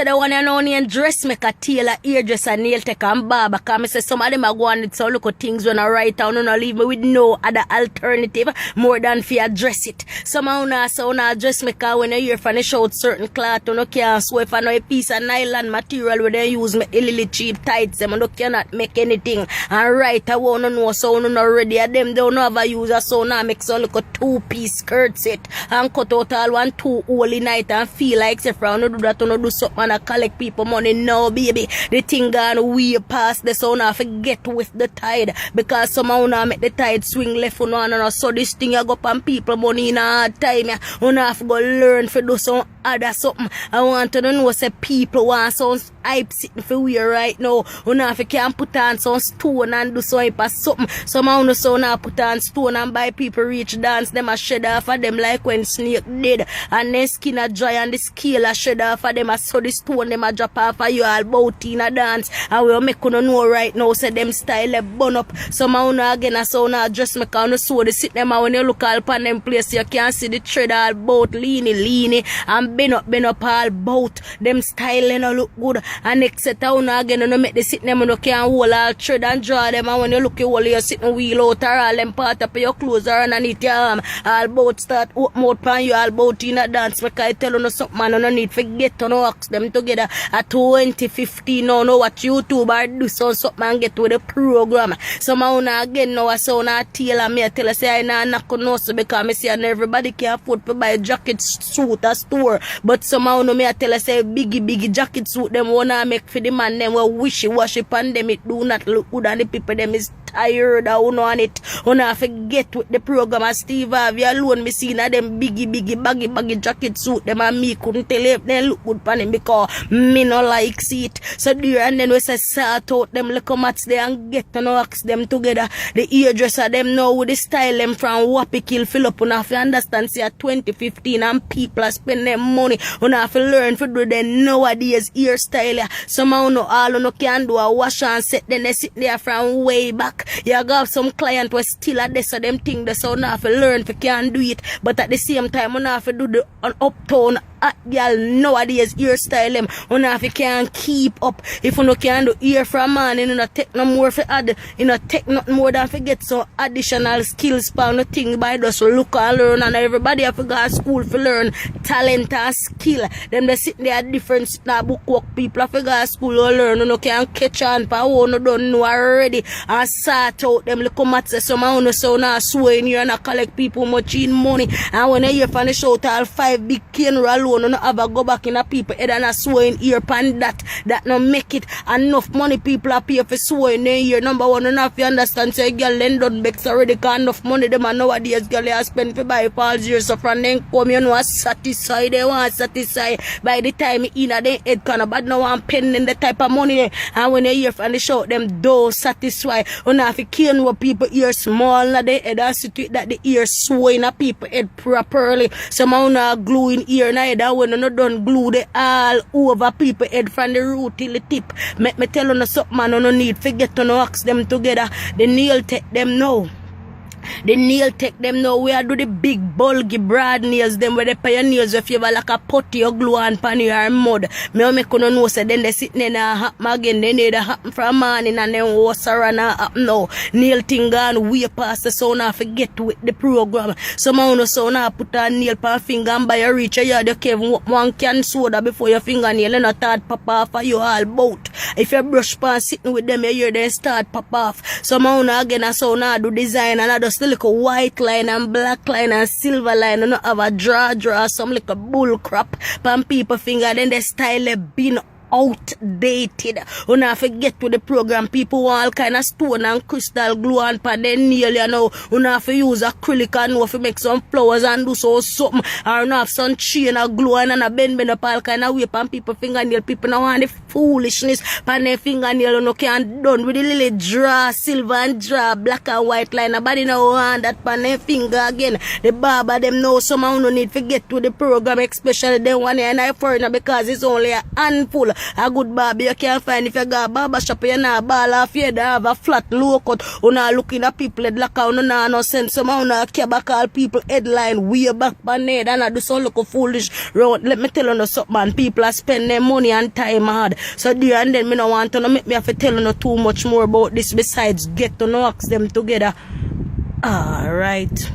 the one and only and dressmaker, tailor, hairdresser, nail taker, and barber. Because I say some of them are going with some little things when I write down and I leave me with no other alternative more than for address it. Somehow now, so now dressmaker when you hear from the shout certain cloth, you no can't sweep for no piece of nylon material where they use make the little cheap tights, them you cannot make anything. And right, I want to know so you not ready at them, don't have a user, so now make some little 2-piece skirt set and cut out all 1-2 holy night and feel like if you do that, you do something and collect people money. No, baby, the thing gone way past the so now forget with the tide because somehow now make the tide swing left on one and so this thing you go up on people money in a hard time. You have to go learn for do some other something. I want to know say people want some hype sitting for we right now. You have to can put on some stone and do some hype or something. Somehow no so now put on stone and buy people reach dance them a shed off of them like when snake dead and then skin a dry and the scale a shed off of them a so the stone them a drop off of you all bout in a dance and we make you know right now say them style a burn up. Somehow now again a so now just make you so the sit them and when you look all upon them place you can see the thread all bout leany and bend up all bout them style and look good and except how now again you make the sit them and you can hold all thread and draw them and when you look you hold you sitting wheel out or all them part of your clothes or underneath your arm all bout start open out pan you all bout in a dance because I tell you no something man you no need forget to no ask them together at 2015 now know what YouTube or do something and get with the program. Somehow now again now I saw now tailor me I tell you say I not knock on no so because I see and everybody can afford to buy jacket suit a store but somehow no me I tell you say biggie jacket suit them wanna make for the man them will wishy-washy pandemic do not look good and the people them is tired of on it. Una forget with the program as Steve Harvey alone me seen a them biggie baggy jacket suit them and me couldn't tell if they look good pan him because me no like see it. So there and then we say sort out them little mats there and get to know ask them together. The hairdresser them know with the style them from Wappy Kill fill up una fi understand say 2015 and people are spend them money. Una fi learn for do them nowadays hairstyle. Somehow no all no can do a wash and set then they sit there from way back. You got some client was still at this so them thing they so now fi learn fi can do it but at the same time una fi do the uptown girl nowadays hairstyle them una fi can keep up. If you no can do hair from man you no take no more for add you no take nothing more than for get some additional skills for no thing by just look and learn and everybody have to go to school for learn talent and skill. Them they sit there different book work people have to go to school or learn you no can catch on for who no don't know already and sort out them little maths somehow no so now swing you and collect people much in money and when you hear from the shout all 5 big cane alone you no have a go back in a people head and a swing ear pan that no make it enough money people are pay for swing in here. Number one enough you understand say girl then done bex already got enough money them and nowadays girl you spend for buy falls years so from then come you know satisfied they want satisfied by the time in a they head kind of bad no one pending the type of money and when you hear from the shout them do satisfied you have to cane what people ear small na they head and situate that the ear swing a people head properly. Somehow now glue in ear na head and when you not done glue they all over people head from the root till the tip. Make me tell you no something man no need forget to no ask them together. The nail take them now. The nail take them now. We are do the big bulgy broad nails them where they pay your nails if you have like a putty or glue and pan your mud. Me make you know say then they sit in a happen again. They need a happen from morning and then what's around happen now. Nail thing gone way past the so now forget with the program. Somehow no so now put a nail pan finger and by your reach you have to one can soda before your fingernail and not start pop off for you all bout. If you brush pan sitting with them you hear they start pop off. Somehow now again so now do design and I just still like a white line and black line and silver line and not have a draw some like a bull crap pan people finger then they style a bin outdated. You not forget to the program people want all kind of stone and crystal glue and pan then nail you know. You not have to use acrylic and know if you make some flowers and do so something or you not have some chain and glue and a bend up all kind of way pan people fingernail. People now want the foolishness pan their fingernail you know can done with the little draw silver and draw black and white line. Nobody now want that pan their finger again. The barber them know somehow no need forget to the program especially them one and I foreigner because it's only a handful A good barber you can't find if you got a barber shop, you not ball off, you have a flat low cut. You not looking at people head like you not no sense. Somehow you not care about all people headline way back on head and I do so look foolish road. Let me tell you no something, man. People are spending their money and time hard. So there and then me no want to make me have to tell you no too much more about this besides get to know ask them together. Alright.